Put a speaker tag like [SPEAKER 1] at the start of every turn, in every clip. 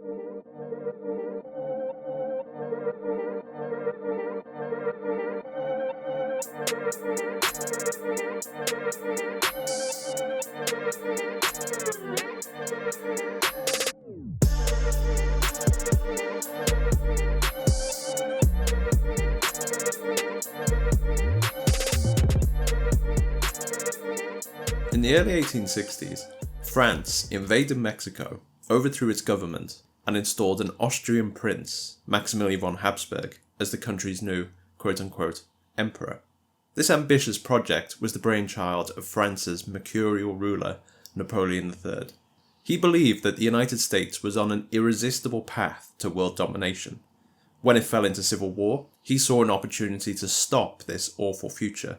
[SPEAKER 1] In the early 1860s, France invaded Mexico, overthrew its government, and installed an Austrian prince, Maximilian von Habsburg, as the country's new, quote-unquote, emperor. This ambitious project was the brainchild of France's mercurial ruler, Napoleon III. He believed that the United States was on an irresistible path to world domination. When it fell into civil war, he saw an opportunity to stop this awful future.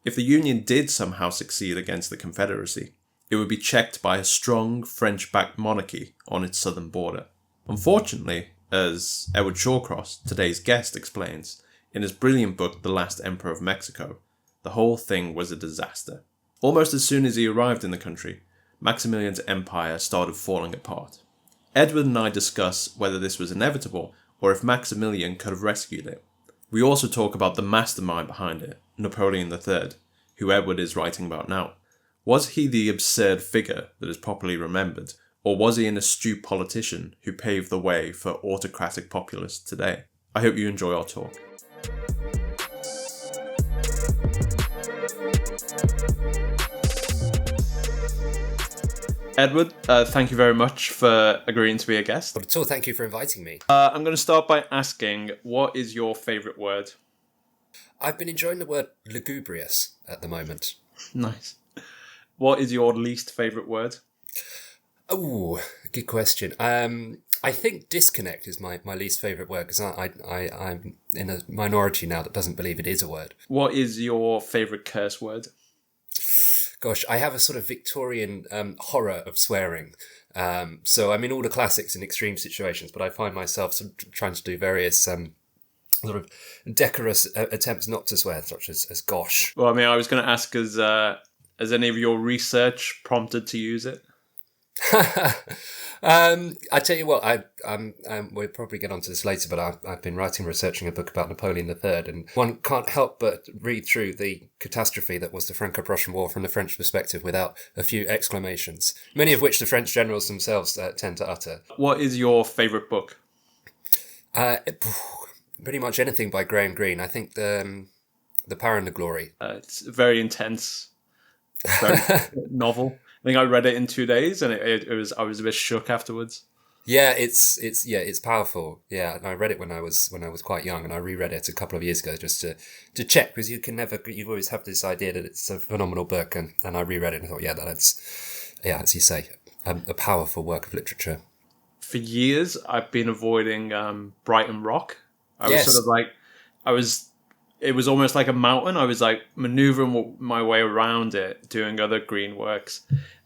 [SPEAKER 1] If the Union did somehow succeed against the Confederacy, it would be checked by a strong French-backed monarchy on its southern border. Unfortunately, as Edward Shawcross, today's guest, explains, in his brilliant book The Last Emperor of Mexico, the whole thing was a disaster. Almost as soon as he arrived in the country, Maximilian's empire started falling apart. Edward and I discuss whether this was inevitable or if Maximilian could have rescued it. We also talk about the mastermind behind it, Napoleon III, who Edward is writing about now. Was he the absurd figure that is popularly remembered, or was he an astute politician who paved the way for autocratic populists today? I hope you enjoy our talk. Edward, thank you very much for agreeing to be a guest.
[SPEAKER 2] Not at all, thank you for inviting me.
[SPEAKER 1] I'm going to start by asking, what is your favourite word?
[SPEAKER 2] I've been enjoying the word lugubrious at the moment.
[SPEAKER 1] Nice. What is your least favourite word?
[SPEAKER 2] Oh, good question. I think disconnect is my least favourite word because I'm in a minority now that doesn't believe it is a word.
[SPEAKER 1] What is your favourite curse word?
[SPEAKER 2] Gosh, I have a sort of Victorian horror of swearing. So I'm in all the classics in extreme situations, but I find myself sort of trying to do various sort of decorous attempts not to swear, such as gosh.
[SPEAKER 1] Well, I mean, I was going to ask, has any of your research prompted to use it?
[SPEAKER 2] I tell you what, we'll probably get onto this later, but I've been researching a book about Napoleon III, and one can't help but read through the catastrophe that was the Franco-Prussian War from the French perspective without a few exclamations, many of which the French generals themselves tend to utter.
[SPEAKER 1] What is your favourite book?
[SPEAKER 2] Pretty much anything by Graham Greene. I think the Power and the Glory.
[SPEAKER 1] It's very intense, very novel. I think I read it in 2 days, and I was a bit shook afterwards.
[SPEAKER 2] Yeah, it's powerful. Yeah, and I read it when I was quite young, and I reread it a couple of years ago just to check, because you always have this idea that it's a phenomenal book, and I reread it and thought, that's as you say, a powerful work of literature.
[SPEAKER 1] For years, I've been avoiding Brighton Rock. It was almost like a mountain. I was like maneuvering my way around it, doing other green works.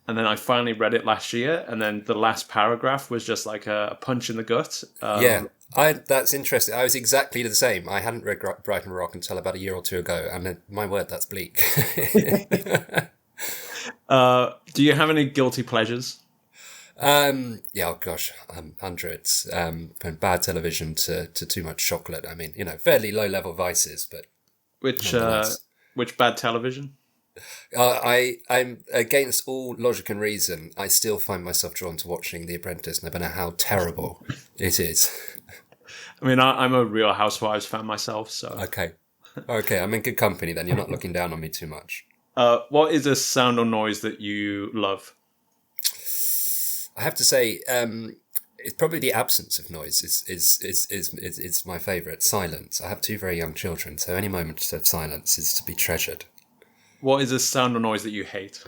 [SPEAKER 1] And then I finally read it last year. And then the last paragraph was just like a punch in the gut.
[SPEAKER 2] That's interesting. I was exactly the same. I hadn't read Brighton Rock until about a year or two ago. And then, my word, that's bleak.
[SPEAKER 1] Do you have any guilty pleasures?
[SPEAKER 2] Hundreds. From bad television to too much chocolate. I mean, fairly low level vices, but
[SPEAKER 1] which bad television?
[SPEAKER 2] I'm against all logic and reason. I still find myself drawn to watching The Apprentice, no matter how terrible it is.
[SPEAKER 1] I mean, I'm a Real Housewives fan myself, so
[SPEAKER 2] okay, I'm in good company then. You're not looking down on me too much.
[SPEAKER 1] What is a sound or noise that you love?
[SPEAKER 2] I have to say, it's probably the absence of noise is my favourite. Silence. I have 2 very young children, so any moment of silence is to be treasured.
[SPEAKER 1] What is a sound or noise that you hate?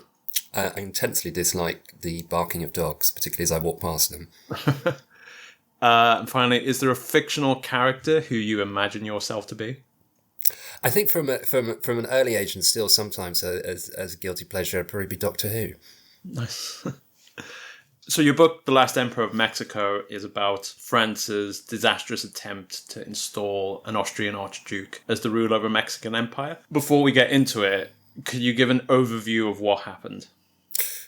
[SPEAKER 2] I intensely dislike the barking of dogs, particularly as I walk past them.
[SPEAKER 1] And finally, is there a fictional character who you imagine yourself to be?
[SPEAKER 2] I think from an early age, and still sometimes as a guilty pleasure, it'd probably be Doctor Who.
[SPEAKER 1] Nice. So your book, The Last Emperor of Mexico, is about France's disastrous attempt to install an Austrian archduke as the ruler of a Mexican empire. Before we get into it, could you give an overview of what happened?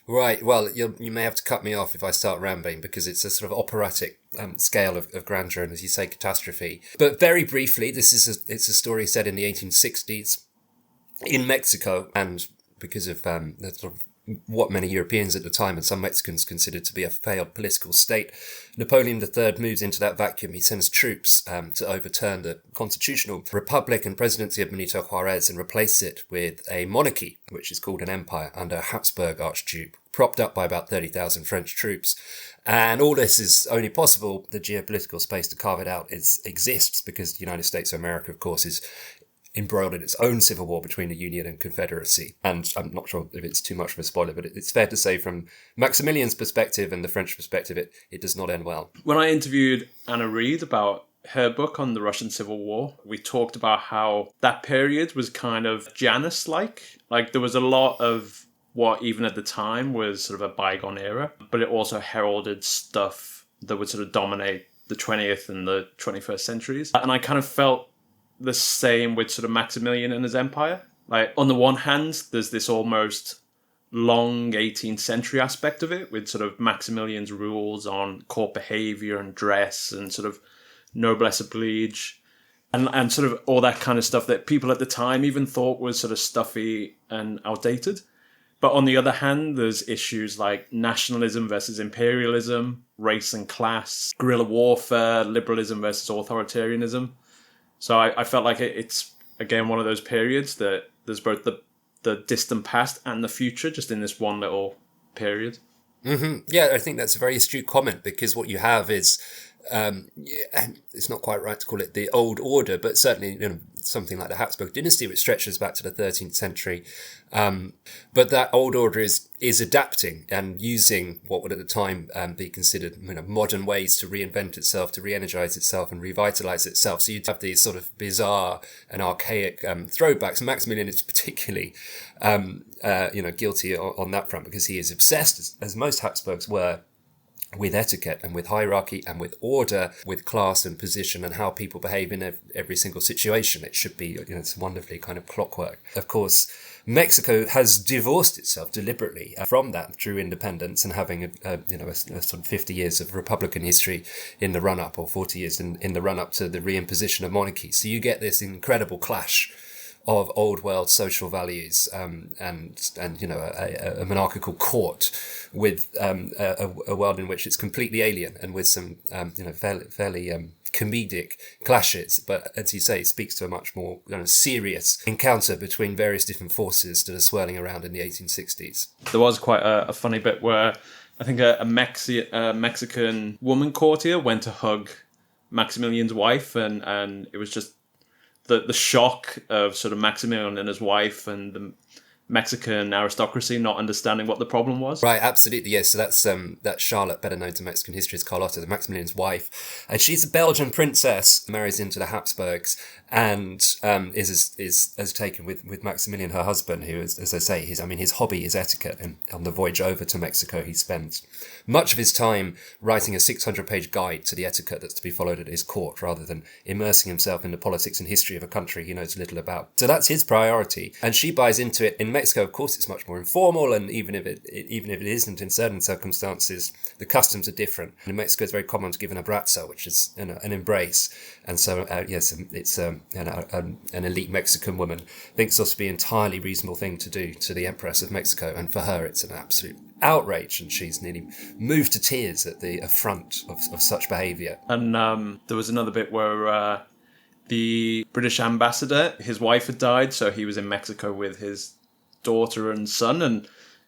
[SPEAKER 2] Right. Well, you may have to cut me off if I start rambling, because it's a sort of operatic scale of grandeur and, as you say, catastrophe. But very briefly, it's a story set in the 1860s in Mexico, and because of the sort of what many Europeans at the time and some Mexicans considered to be a failed political state, Napoleon III moves into that vacuum. He sends troops to overturn the constitutional republic and presidency of Benito Juarez and replace it with a monarchy, which is called an empire, under a Habsburg archduke, propped up by about 30,000 French troops. And all this is only possible, the geopolitical space to carve it out exists because the United States of America, of course, is embroiled in its own civil war between the Union and Confederacy. And I'm not sure if it's too much of a spoiler, but it's fair to say from Maximilian's perspective and the French perspective, it does not end well.
[SPEAKER 1] When I interviewed Anna Reid about her book on the Russian Civil War, we talked about how that period was kind of Janus-like. Like, there was a lot of what even at the time was sort of a bygone era, but it also heralded stuff that would sort of dominate the 20th and the 21st centuries. And I kind of felt the same with sort of Maximilian and his empire. Like, on the one hand, there's this almost long 18th century aspect of it, with sort of Maximilian's rules on court behavior and dress and sort of noblesse oblige and sort of all that kind of stuff that people at the time even thought was sort of stuffy and outdated. But on the other hand, there's issues like nationalism versus imperialism, race and class, guerrilla warfare, liberalism versus authoritarianism. So I felt like it's, again, one of those periods that there's both the distant past and the future just in this one little period.
[SPEAKER 2] Mm-hmm. Yeah, I think that's a very astute comment, because what you have is, it's not quite right to call it the old order, but certainly something like the Habsburg dynasty, which stretches back to the 13th century. But that old order is adapting and using what would at the time be considered modern ways to reinvent itself, to re-energize itself and revitalize itself. So you'd have these sort of bizarre and archaic throwbacks. Maximilian is particularly guilty on that front, because he is obsessed, as most Habsburgs were, with etiquette and with hierarchy and with order, with class and position and how people behave in every single situation. It should be, it's wonderfully kind of clockwork. Of course, Mexico has divorced itself deliberately from that through independence and having a sort of 50 years of Republican history in the run-up, or 40 years in the run-up to the reimposition of monarchy. So you get this incredible clash of old world social values and a monarchical court with a world in which it's completely alien and with some fairly comedic clashes, but as you say, it speaks to a much more serious encounter between various different forces that are swirling around in the 1860s.
[SPEAKER 1] There was quite a funny bit where I think a Mexican woman courtier went to hug Maximilian's wife, and it was just the shock of sort of Maximilian and his wife and the Mexican aristocracy not understanding what the problem was.
[SPEAKER 2] Right, absolutely, yes. So that's Charlotte, better known to Mexican history as Carlotta, the Maximilian's wife, and she's a Belgian princess, marries into the Habsburgs, and is taken with Maximilian, her husband, who is, as I say, his hobby is etiquette. And on the voyage over to Mexico, he spends much of his time writing a 600-page guide to the etiquette that's to be followed at his court, rather than immersing himself in the politics and history of a country he knows little about. So that's his priority, and she buys into it. In Mexico, of course, it's much more informal, and even if it isn't, in certain circumstances, the customs are different. In Mexico, it's very common to give an abrazo, which is an embrace, and so it's an elite Mexican woman thinks this to be an entirely reasonable thing to do to the Empress of Mexico, and for her, it's an absolute outrage, and she's nearly moved to tears at the affront of such behaviour.
[SPEAKER 1] And there was another bit where the British ambassador, his wife had died, so he was in Mexico with his daughter and son, and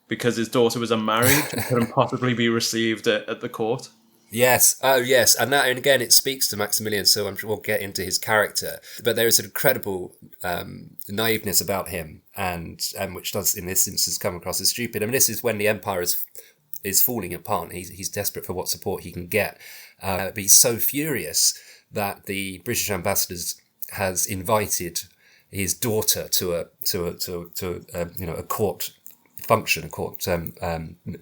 [SPEAKER 1] because his daughter was unmarried, couldn't possibly be received at the court.
[SPEAKER 2] Yes, oh yes, and again it speaks to Maximilian, so I'm sure we'll get into his character. But there is an incredible naiveness about him, and which does in this instance come across as stupid. I mean, this is when the empire is falling apart. He's desperate for what support he can get, but he's so furious that the British ambassador has invited his daughter to a court function, a court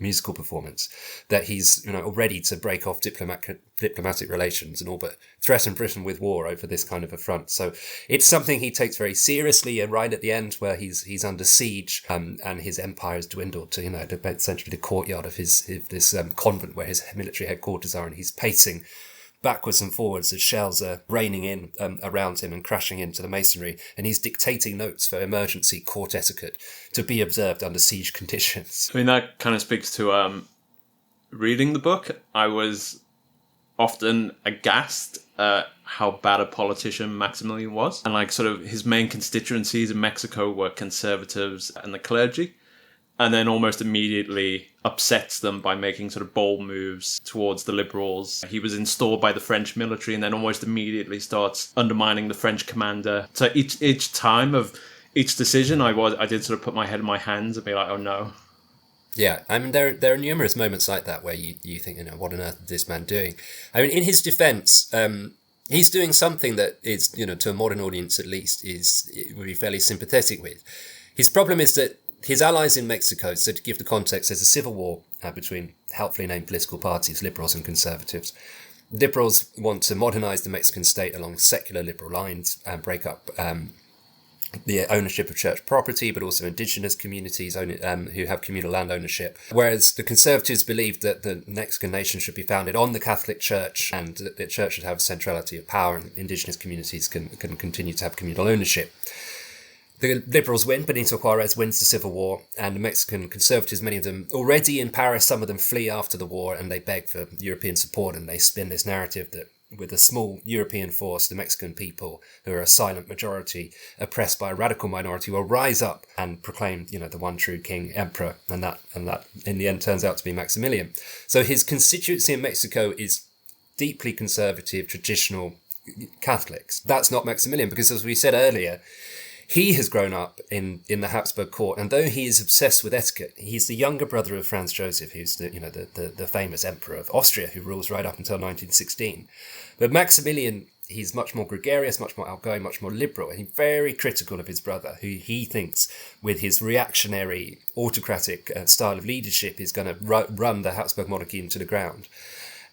[SPEAKER 2] musical performance, that he's ready to break off diplomatic relations and all but threaten Britain with war over this kind of affront. So it's something he takes very seriously, and right at the end where he's under siege and his empire has dwindled to essentially the courtyard of this convent where his military headquarters are, and he's pacing backwards and forwards as shells are raining in around him and crashing into the masonry, and he's dictating notes for emergency court etiquette to be observed under siege conditions.
[SPEAKER 1] I mean, that kind of speaks to reading the book. I was often aghast at how bad a politician Maximilian was, and like sort of his main constituencies in Mexico were conservatives and the clergy, and then almost immediately upsets them by making sort of bold moves towards the liberals. He was installed by the French military and then almost immediately starts undermining the French commander. So each time of each decision, I did sort of put my head in my hands and be like, oh no.
[SPEAKER 2] Yeah, I mean, there are numerous moments like that where you think, what on earth is this man doing? I mean, in his defense, he's doing something that is, to a modern audience at least, would be fairly sympathetic with. His problem is that his allies in Mexico, so to give the context, there's a civil war between helpfully named political parties, liberals and conservatives. Liberals want to modernize the Mexican state along secular liberal lines and break up the ownership of church property, but also indigenous communities who have communal land ownership. Whereas the conservatives believe that the Mexican nation should be founded on the Catholic Church, and that the church should have centrality of power, and indigenous communities can continue to have communal ownership. The liberals win, Benito Juarez wins the civil war, and the Mexican conservatives, many of them already in Paris, some of them flee after the war, and they beg for European support, and they spin this narrative that with a small European force, the Mexican people, who are a silent majority, oppressed by a radical minority, will rise up and proclaim, the one true king, emperor, and that in the end turns out to be Maximilian. So his constituency in Mexico is deeply conservative, traditional Catholics. That's not Maximilian, because as we said earlier, he has grown up in the Habsburg court, and though he is obsessed with etiquette, he's the younger brother of Franz Joseph, who's the famous emperor of Austria, who rules right up until 1916. But Maximilian, he's much more gregarious, much more outgoing, much more liberal, and he's very critical of his brother, who he thinks, with his reactionary, autocratic style of leadership, is going to run the Habsburg monarchy into the ground.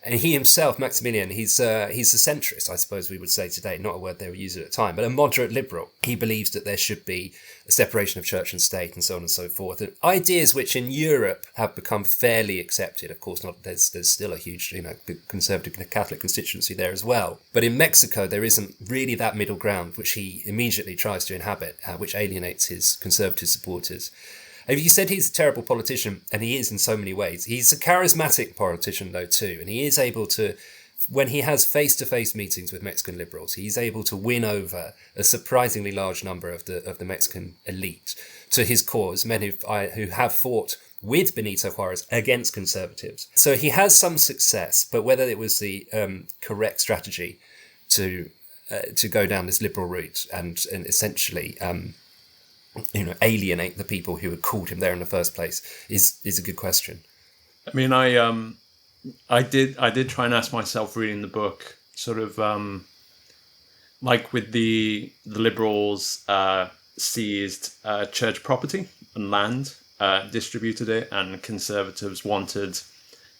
[SPEAKER 2] And he himself, Maximilian, he's a centrist, I suppose we would say today, not a word they would use at the time, but a moderate liberal. He believes that there should be a separation of church and state and so on and so forth. And ideas which in Europe have become fairly accepted. Of course, not. There's still a huge, conservative Catholic constituency there as well. But in Mexico, there isn't really that middle ground, which he immediately tries to inhabit, which alienates his conservative supporters. You said he's a terrible politician, and he is in so many ways. He's a charismatic politician, though, too, and he is able to, when he has face-to-face meetings with Mexican liberals, he's able to win over a surprisingly large number of the Mexican elite to his cause, men who have fought with Benito Juarez against conservatives. So he has some success, but whether it was the correct strategy to go down this liberal route and essentially alienate the people who had called him there in the first place is a good question.
[SPEAKER 1] I mean, I did try and ask myself reading the book, sort of like with the liberals seized church property and land, distributed it, and conservatives wanted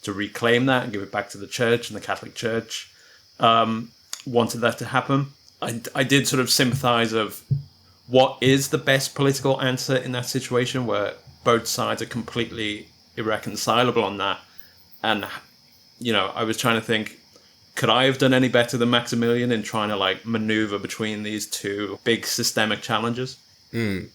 [SPEAKER 1] to reclaim that and give it back to the church, and the Catholic Church wanted that to happen. I did sort of sympathize of what is the best political answer in that situation where both sides are completely irreconcilable on that. And, I was trying to think, could I have done any better than Maximilian in trying to maneuver between these two big systemic challenges?
[SPEAKER 2] The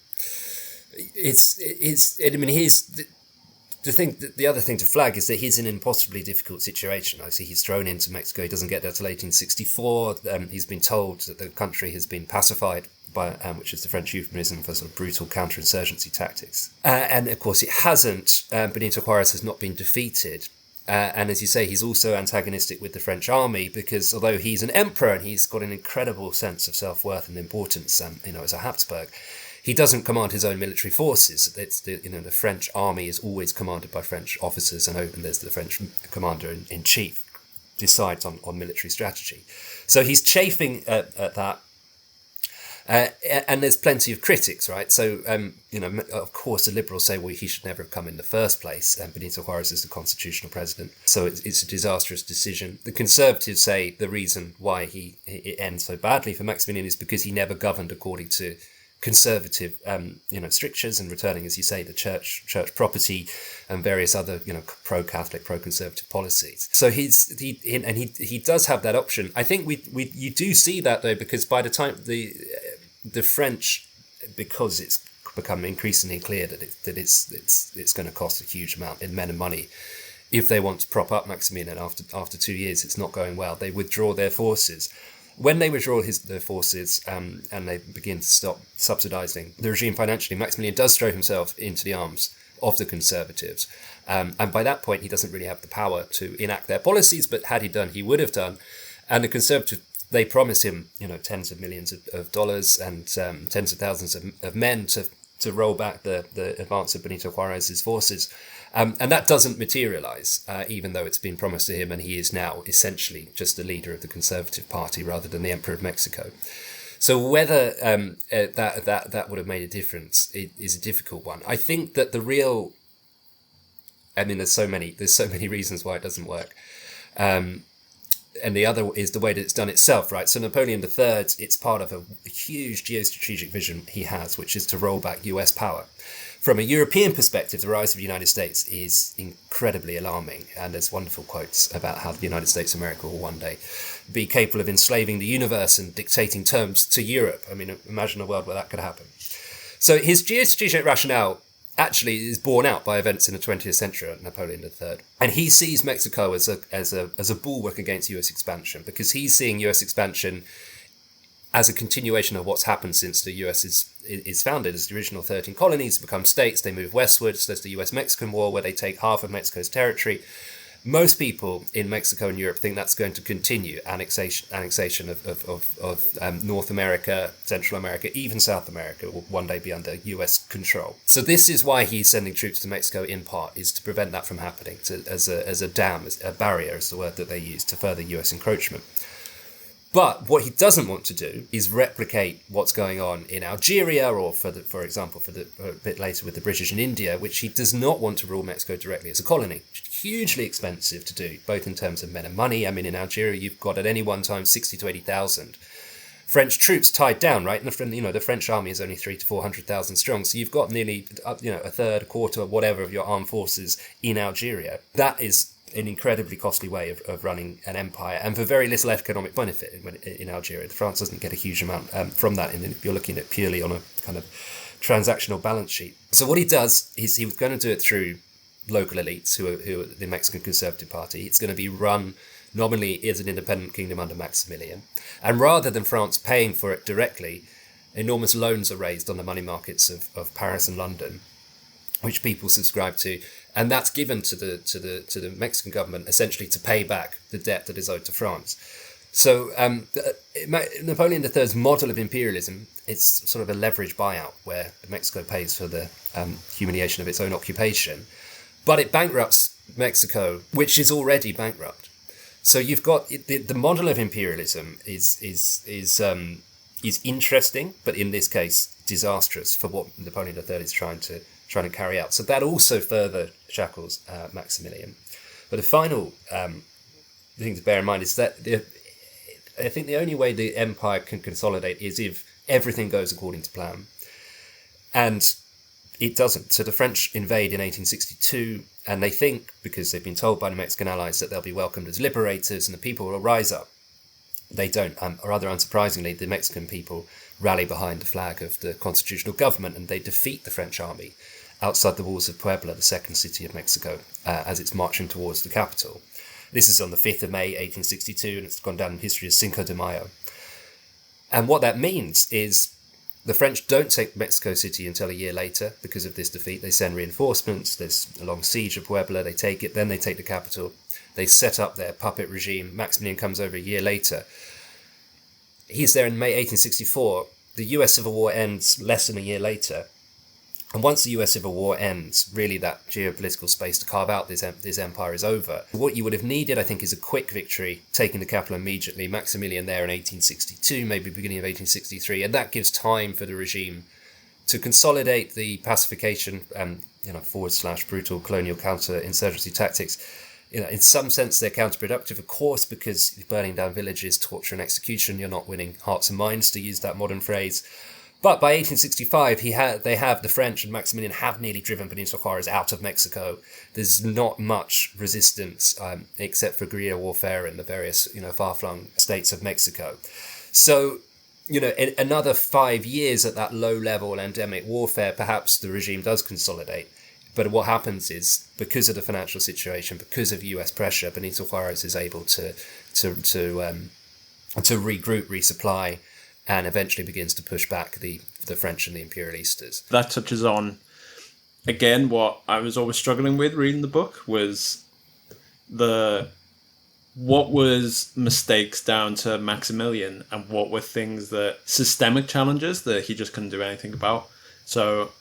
[SPEAKER 2] other thing to flag is that he's in an impossibly difficult situation. I see he's thrown into Mexico. He doesn't get there till 1864. He's been told that the country has been pacified by, which is the French euphemism for sort of brutal counterinsurgency tactics. And of course it hasn't. Benito Juarez has not been defeated. And as you say, he's also antagonistic with the French army because although he's an emperor and he's got an incredible sense of self-worth and importance, as a Habsburg, he doesn't command his own military forces. It's the French army is always commanded by French officers, and there's the French commander-in-chief decides on military strategy. So he's chafing at that. And there's plenty of critics, right? So, of course, the liberals say, well, he should never have come in the first place. And Benito Juarez is the constitutional president. So it's a disastrous decision. The conservatives say the reason why it ends so badly for Maximilian is because he never governed according to conservative, strictures and returning, as you say, the church property and various other, pro-Catholic, pro-conservative policies. So he does have that option. I think you do see that though, because by the time the French, because it's become increasingly clear that it's going to cost a huge amount in men and money. If they want to prop up Maximilian after 2 years, it's not going well. They withdraw their forces. When they withdraw their forces and they begin to stop subsidising the regime financially, Maximilian does throw himself into the arms of the conservatives. And by that point, he doesn't really have the power to enact their policies, but had he done, he would have done. And the conservatives, they promise him, tens of millions of dollars and tens of thousands of men to roll back the advance of Benito Juarez's forces. And that doesn't materialise, even though it's been promised to him, and he is now essentially just the leader of the Conservative Party rather than the Emperor of Mexico. So whether that would have made a difference is a difficult one. I think that there's so many reasons why it doesn't work. And the other is the way that it's done itself, right? So Napoleon III, it's part of a huge geostrategic vision he has, which is to roll back US power. From a European perspective, the rise of the United States is incredibly alarming, and there's wonderful quotes about how the United States of America will one day be capable of enslaving the universe and dictating terms to Europe. I mean, imagine a world where that could happen. So his geostrategic rationale actually is borne out by events in the 20th century, Napoleon III. And he sees Mexico as a bulwark against US expansion, because he's seeing US expansion as a continuation of what's happened since the US is founded. As the original 13 colonies become states, they move westwards. There's the US-Mexican War, where they take half of Mexico's territory. Most people in Mexico and Europe think that's going to continue, annexation of North America, Central America, even South America will one day be under US control. So this is why he's sending troops to Mexico, in part, is to prevent that from happening, as a dam, as a barrier is the word that they use, to further US encroachment. But what he doesn't want to do is replicate what's going on in Algeria, or for example, a bit later with the British in India, which he does not want to rule Mexico directly as a colony. Hugely expensive to do, both in terms of men and money. I mean, in Algeria, you've got at any one time 60 to 80,000 French troops tied down, right? And the French army is only 300,000 to 400,000 strong. So you've got nearly, a third, a quarter, whatever of your armed forces in Algeria. That is an incredibly costly way of running an empire, and for very little economic benefit in Algeria. France doesn't get a huge amount from that, and if you're looking at purely on a kind of transactional balance sheet. So what he does is he was going to do it through local elites who are the Mexican Conservative Party. It's going to be run nominally as an independent kingdom under Maximilian. And rather than France paying for it directly, enormous loans are raised on the money markets of Paris and London, which people subscribe to. And that's given to the Mexican government essentially to pay back the debt that is owed to France. So Napoleon III's model of imperialism, it's sort of a leverage buyout where Mexico pays for the humiliation of its own occupation, but it bankrupts Mexico, which is already bankrupt. So you've got the model of imperialism is interesting, but in this case disastrous for what Napoleon III is trying to carry out. So that also further shackles Maximilian. But the final thing to bear in mind is that I think the only way the empire can consolidate is if everything goes according to plan. And it doesn't. So the French invade in 1862, and they think, because they've been told by the Mexican allies, that they'll be welcomed as liberators and the people will rise up. They don't. Rather unsurprisingly, the Mexican people rally behind the flag of the constitutional government, and they defeat the French army outside the walls of Puebla, the second city of Mexico, as it's marching towards the capital. This is on the 5th of May, 1862, and it's gone down in history as Cinco de Mayo. And what that means is the French don't take Mexico City until a year later because of this defeat. They send reinforcements. There's a long siege of Puebla. They take it. Then they take the capital. They set up their puppet regime. Maximilian comes over a year later. He's there in May 1864. The US Civil War ends less than a year later. And once the US Civil War ends, really that geopolitical space to carve out this empire is over. What you would have needed, I think, is a quick victory, taking the capital immediately. Maximilian there in 1862, maybe beginning of 1863, and that gives time for the regime to consolidate the pacification and / brutal colonial counter-insurgency tactics. In some sense, they're counterproductive, of course, because burning down villages, torture and execution, you're not winning hearts and minds, to use that modern phrase. But by 1865, the French and Maximilian have nearly driven Benito Juarez out of Mexico. There's not much resistance except for guerrilla warfare in the various, far-flung states of Mexico. So, in another 5 years at that low-level endemic warfare, perhaps the regime does consolidate. But what happens is, because of the financial situation, because of US pressure, Benito Juarez is able to regroup, resupply, and eventually begins to push back the French and the imperialistas.
[SPEAKER 1] That touches on, again, what I was always struggling with reading the book was what was mistakes down to Maximilian and what were things that systemic challenges that he just couldn't do anything about. So,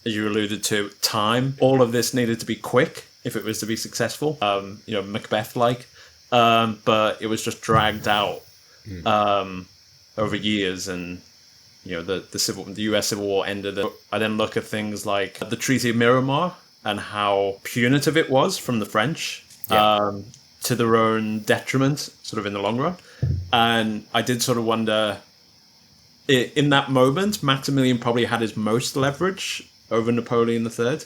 [SPEAKER 1] as you alluded to, time. All of this needed to be quick if it was to be successful. Macbeth-like. But it was just dragged out. Over years, and the US Civil War ended. I then look at things like the Treaty of Miramar and how punitive it was from the French to their own detriment, sort of in the long run. And I did sort of wonder, in that moment, Maximilian probably had his most leverage over Napoleon III.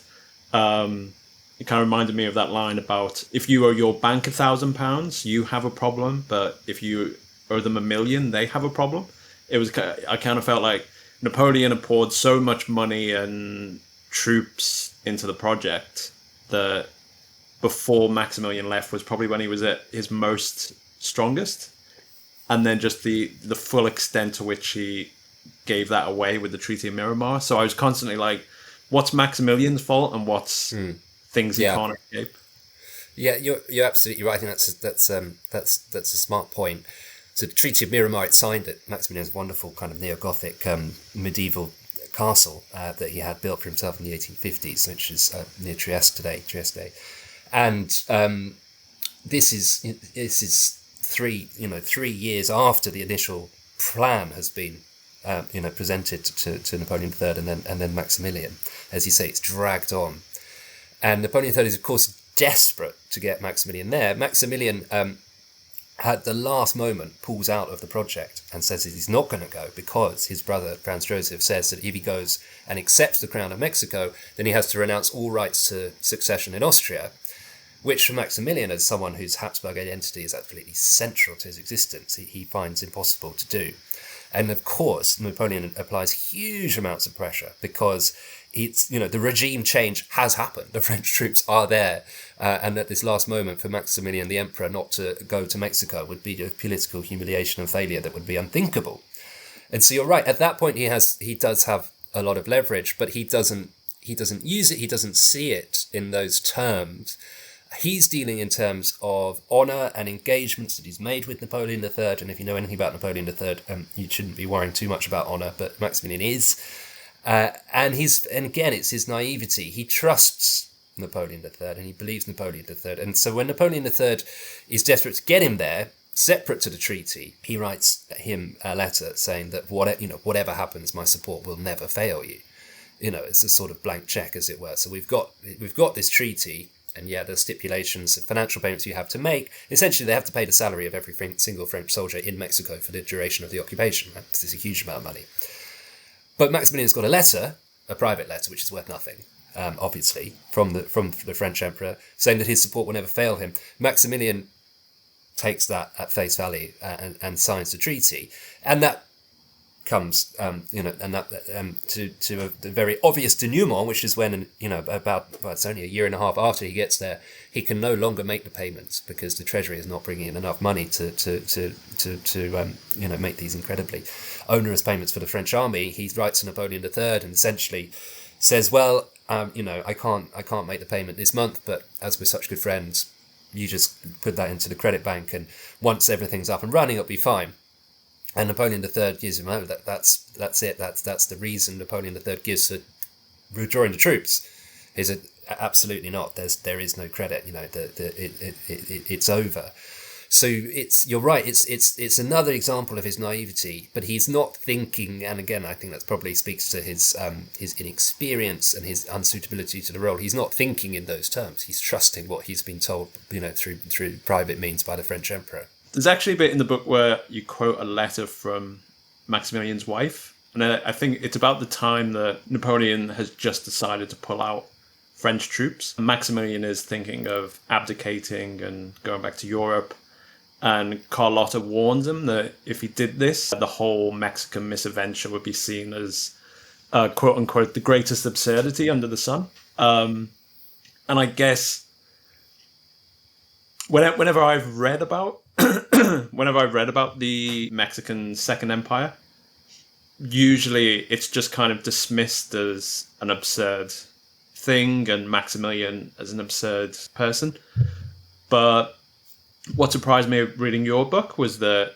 [SPEAKER 1] It kind of reminded me of that line about, if you owe your bank £1,000, you have a problem, but if you owe them $1 million, they have a problem. I kind of felt like Napoleon had poured so much money and troops into the project that before Maximilian left was probably when he was at his most strongest. And then just the full extent to which he gave that away with the Treaty of Miramar. So I was constantly like, what's Maximilian's fault and what's things he can't escape?
[SPEAKER 2] Yeah, you're absolutely right. I think that's a smart point. So the Treaty of Miramar, it signed at Maximilian's wonderful kind of neo-Gothic medieval castle that he had built for himself in the 1850s, which is near Trieste today. And this is 3 years after the initial plan has been presented to Napoleon III and then Maximilian. As you say, it's dragged on, and Napoleon III is of course desperate to get Maximilian there. Maximilian at the last moment pulls out of the project and says that he's not going to go because his brother Franz Joseph says that if he goes and accepts the crown of Mexico, then he has to renounce all rights to succession in Austria, which for Maximilian, as someone whose Habsburg identity is absolutely central to his existence, he finds impossible to do. And of course, Napoleon applies huge amounts of pressure because the regime change has happened. The French troops are there. And at this last moment for Maximilian the Emperor not to go to Mexico would be a political humiliation and failure that would be unthinkable. And so you're right. At that point, he does have a lot of leverage, but he doesn't use it. He doesn't see it in those terms. He's dealing in terms of honour and engagements that he's made with Napoleon III. And if you know anything about Napoleon III, you shouldn't be worrying too much about honour, but Maximilian is. And again, it's his naivety. He trusts Napoleon III and he believes Napoleon III. And so when Napoleon III is desperate to get him there, separate to the treaty, he writes him a letter saying that whatever happens, my support will never fail you. It's a sort of blank check, as it were. So we've got this treaty. And the stipulations of financial payments you have to make, essentially they have to pay the salary of every single French soldier in Mexico for the duration of the occupation. Right? This is a huge amount of money. But Maximilian's got a private letter, which is worth nothing, obviously, from the French emperor, saying that his support will never fail him. Maximilian takes that at face value and signs the treaty. And that comes, to a very obvious denouement, which is when, it's only a year and a half after he gets there, he can no longer make the payments because the treasury is not bringing in enough money to make these incredibly onerous payments for the French army. He writes to Napoleon III and essentially says, well, I can't make the payment this month, but as we're such good friends, you just put that into the credit bank, and once everything's up and running, it'll be fine. And Napoleon III gives him over. That's it. That's the reason Napoleon III gives for withdrawing the troops, is absolutely not. There is no credit. It's over. So you're right. It's another example of his naivety, but he's not thinking. And again, I think that probably speaks to his inexperience and his unsuitability to the role. He's not thinking in those terms. He's trusting what he's been told, through private means by the French emperor.
[SPEAKER 1] There's actually a bit in the book where you quote a letter from Maximilian's wife, and I think it's about the time that Napoleon has just decided to pull out French troops. Maximilian is thinking of abdicating and going back to Europe. And Carlotta warns him that if he did this, the whole Mexican misadventure would be seen as, quote unquote, the greatest absurdity under the sun. And I guess whenever I've read about the Mexican Second Empire, usually it's just kind of dismissed as an absurd thing and Maximilian as an absurd person. But what surprised me reading your book was that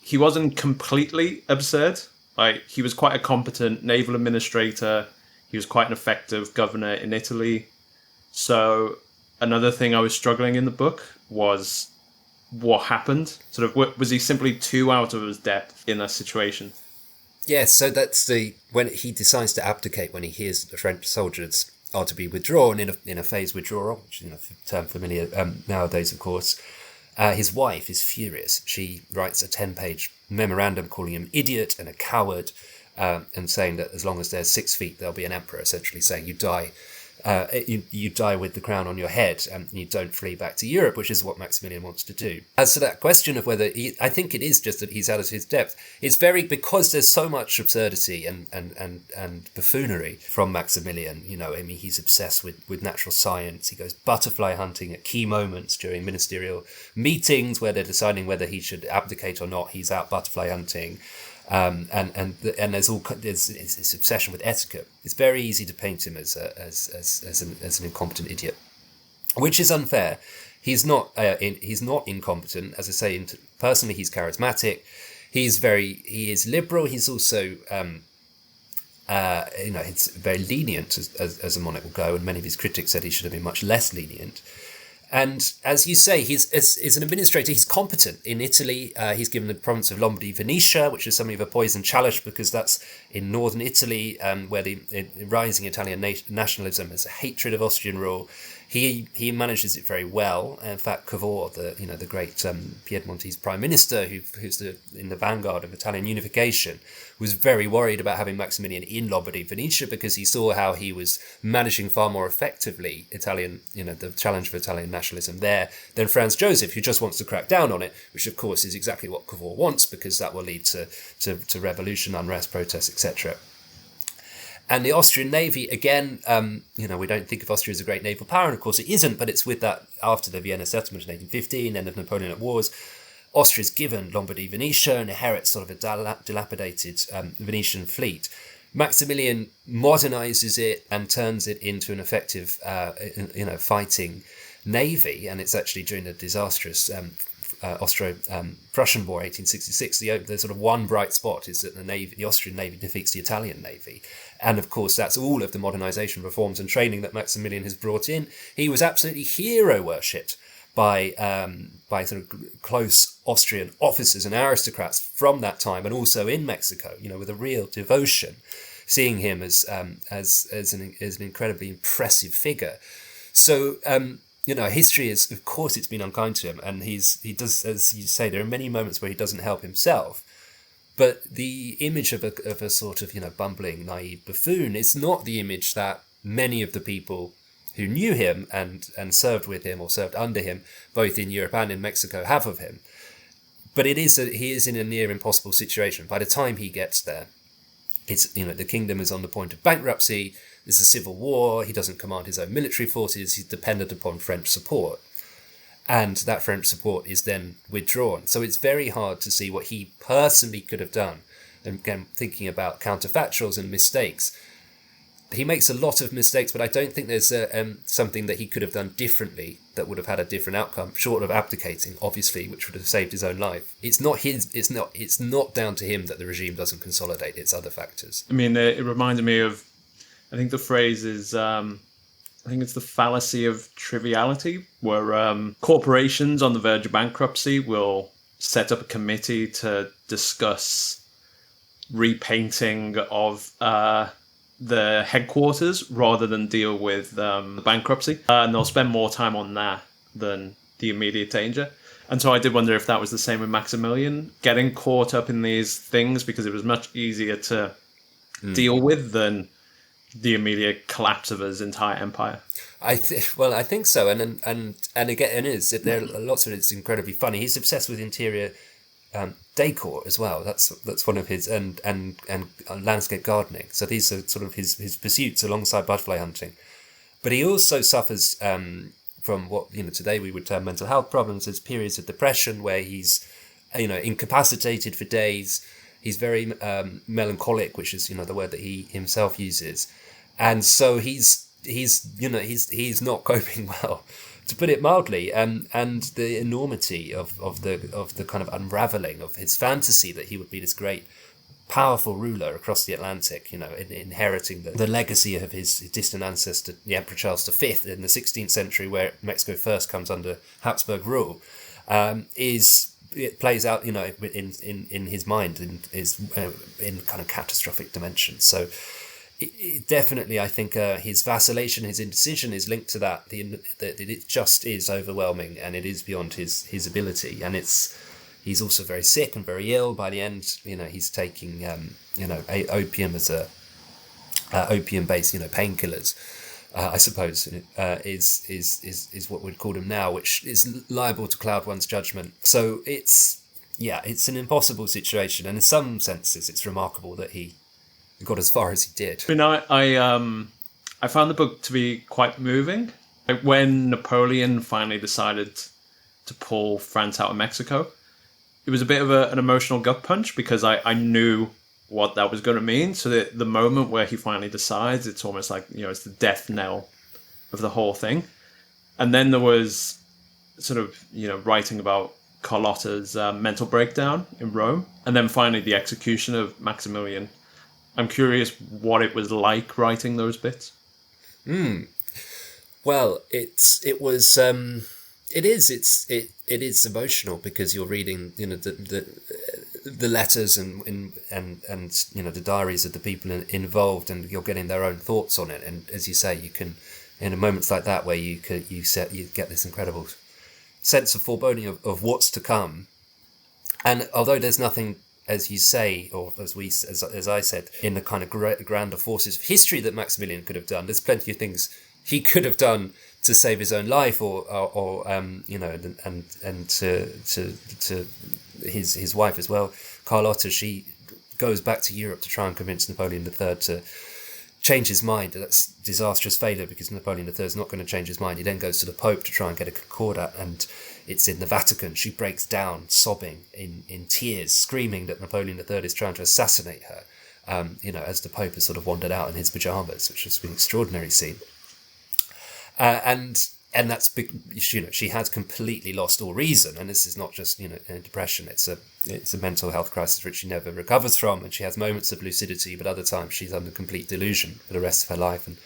[SPEAKER 1] he wasn't completely absurd. Like, he was quite a competent naval administrator. He was quite an effective governor in Italy. So another thing I was struggling in the book was what happened. Sort of, was he simply too out of his depth in that situation?
[SPEAKER 2] Yes, so that's when he decides to abdicate, when he hears that the French soldiers are to be withdrawn in a phased withdrawal, which is a term familiar nowadays, of course. His wife is furious. She writes a 10-page memorandum calling him idiot and a coward, and saying that as long as there's 6 feet, there'll be an emperor, essentially saying you die. You die with the crown on your head and you don't flee back to Europe, which is what Maximilian wants to do. As to that question of whether I think it is just that he's out of his depth. It's because there's so much absurdity and buffoonery from Maximilian. He's obsessed with natural science. He goes butterfly hunting at key moments during ministerial meetings where they're deciding whether he should abdicate or not. He's out butterfly hunting. And there's this obsession with etiquette. It's very easy to paint him as an incompetent idiot, which is unfair. He's not incompetent. As I say, personally, he's charismatic. He is liberal. He's also it's very lenient as a monarch will go. And many of his critics said he should have been much less lenient. And as you say, he's as an administrator, he's competent. In Italy, he's given the province of Lombardy, Venetia, which is something of a poison chalice because that's in northern Italy, where the rising Italian nationalism has a hatred of Austrian rule. He manages it very well. In fact, Cavour, the great Piedmontese prime minister, who's in the vanguard of Italian unification, was very worried about having Maximilian in Lombardy, Venetia, because he saw how he was managing far more effectively the challenge of Italian nationalism there than Franz Joseph, who just wants to crack down on it, which of course is exactly what Cavour wants, because that will lead to revolution, unrest, protests, etc. And the Austrian navy, again, we don't think of Austria as a great naval power, and of course it isn't, but it's with that, after the Vienna settlement in 1815, end of Napoleonic Wars, Austria's given Lombardy, Venetia, and inherits sort of a dilapidated Venetian fleet. Maximilian modernizes it and turns it into an effective, fighting navy, and it's actually during the disastrous Austro-Prussian War, 1866. The sort of one bright spot is that the Austrian navy defeats the Italian navy. And of course, that's all of the modernization, reforms and training that Maximilian has brought in. He was absolutely hero worshipped by sort of close Austrian officers and aristocrats from that time, and also in Mexico, with a real devotion, seeing him as an incredibly impressive figure. So, history is, of course, it's been unkind to him, and he does, as you say, there are many moments where he doesn't help himself. But the image of a sort of, bumbling, naive buffoon is not the image that many of the people who knew him and served with him or served under him, both in Europe and in Mexico, have of him. But he is in a near impossible situation. By the time he gets there, the kingdom is on the point of bankruptcy. There's a civil war. He doesn't command his own military forces. He's dependent upon French support. And that French support is then withdrawn. So it's very hard to see what he personally could have done. And again, thinking about counterfactuals and mistakes, he makes a lot of mistakes, but I don't think there's something that he could have done differently that would have had a different outcome, short of abdicating, obviously, which would have saved his own life. It's not down to him that the regime doesn't consolidate. It's other factors.
[SPEAKER 1] I mean, it reminded me of I think the phrase is, I think it's the fallacy of triviality, where corporations on the verge of bankruptcy will set up a committee to discuss repainting of the headquarters rather than deal with the bankruptcy. And they'll spend more time on that than the immediate danger. And so I did wonder if that was the same with Maximilian, getting caught up in these things because it was much easier to deal with than the immediate collapse of his entire empire.
[SPEAKER 2] I think so, and again, there are lots of it's incredibly funny. He's obsessed with interior decor as well. That's one of his and landscape gardening. So these are sort of his pursuits alongside butterfly hunting. But he also suffers from what today we would term mental health problems. There's periods of depression where he's incapacitated for days. He's very melancholic, which is the word that he himself uses, and so he's not coping well, to put it mildly. And the enormity of the kind of unraveling of his fantasy that he would be this great, powerful ruler across the Atlantic, inheriting the legacy of his distant ancestor, the Emperor Charles V, in the 16th century, where Mexico first comes under Habsburg rule, it plays out, in his mind, in kind of catastrophic dimensions. So definitely, I think his vacillation, his indecision is linked to that. That it just is overwhelming, and it is beyond his ability. And he's also very sick and very ill. By the end, he's taking opium as opium-based painkillers. I suppose is what we'd call them now, which is liable to cloud one's judgment. So it's an impossible situation, and in some senses, it's remarkable that he got as far as he did.
[SPEAKER 1] I found the book to be quite moving. When Napoleon finally decided to pull France out of Mexico, it was a bit of an emotional gut punch because I knew what that was going to mean. So the moment where he finally decides, it's almost like, it's the death knell of the whole thing. And then there was sort of, writing about Carlotta's mental breakdown in Rome. And then finally the execution of Maximilian. I'm curious what it was like writing those bits.
[SPEAKER 2] Well, it is emotional because you're reading, the letters and the diaries of the people involved, and you're getting their own thoughts on it. And as you say, you can, in moments like that where you get this incredible sense of foreboding of what's to come. And although there's nothing, as you say, or as I said, in the kind of grander forces of history that Maximilian could have done, there's plenty of things he could have done to save his own life, or and to his wife as well, Carlotta. She goes back to Europe to try and convince Napoleon III to change his mind. That's disastrous failure because Napoleon III is not going to change his mind. He then goes to the Pope to try and get a concordat, and it's in the Vatican. She breaks down, sobbing in tears, screaming that Napoleon III is trying to assassinate her. As the Pope has sort of wandered out in his pajamas, which has been an extraordinary scene. And that's big. She has completely lost all reason, and this is not just a depression. It's a mental health crisis which she never recovers from, and she has moments of lucidity, but other times she's under complete delusion for the rest of her life. And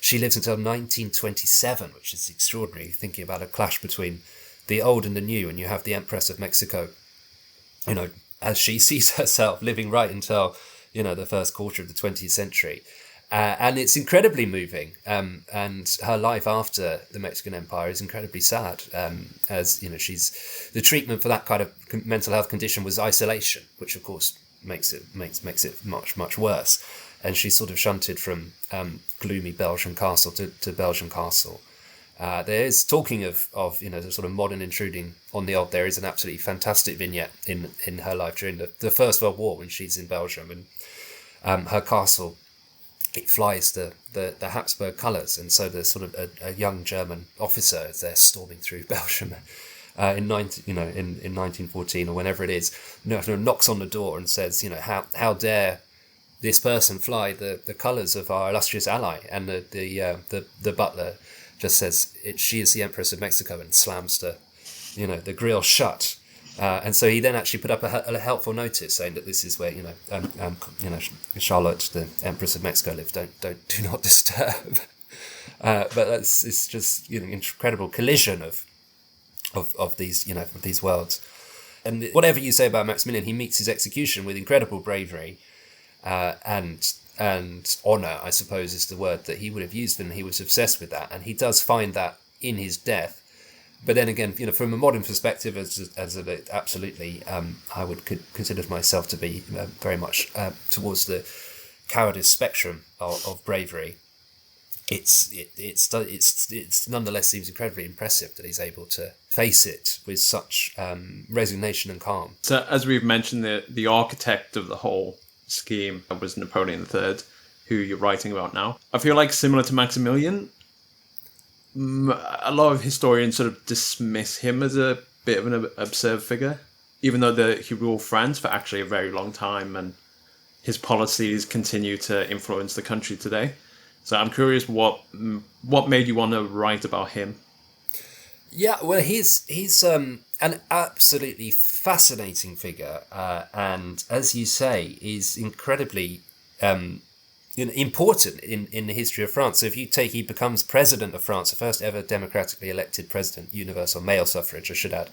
[SPEAKER 2] she lives until 1927, which is extraordinary. Thinking about a clash between the old and the new, and you have the Empress of Mexico, as she sees herself living right until the first quarter of the 20th century. And it's incredibly moving, and her life after the Mexican Empire is incredibly sad. As the treatment for that kind of mental health condition was isolation, which of course makes it much worse. And she's sort of shunted from gloomy Belgian castle to Belgian castle. There is talking of the sort of modern intruding on the old. There is an absolutely fantastic vignette in her life during the First World War when she's in Belgium, and her castle. It flies the Habsburg colours, and so there's sort of a young German officer as they're storming through Belgium in 1914 or whenever it is, knocks on the door and says, how dare this person fly the colours of our illustrious ally? And the butler just says she is the Empress of Mexico, and slams the grill shut. And so he then actually put up a helpful notice saying that this is where Charlotte, the Empress of Mexico, lived. Do not disturb. But it's just incredible collision of these worlds. And whatever you say about Maximilian, he meets his execution with incredible bravery and honour, I suppose, is the word that he would have used, and he was obsessed with that. And he does find that in his death. But then again, from a modern perspective, absolutely, I would consider myself to be very much towards the cowardice spectrum of bravery. It's nonetheless seems incredibly impressive that he's able to face it with such resignation and calm.
[SPEAKER 1] So, as we've mentioned, the architect of the whole scheme was Napoleon III, who you're writing about now. I feel like similar to Maximilian, a lot of historians sort of dismiss him as a bit of an absurd figure, even though he ruled France for actually a very long time, and his policies continue to influence the country today. So I'm curious what made you want to write about him?
[SPEAKER 2] Yeah, well, he's an absolutely fascinating figure, and as you say, is incredibly important in the history of France. So if you take, he becomes president of France, the first ever democratically elected president, universal male suffrage, I should add,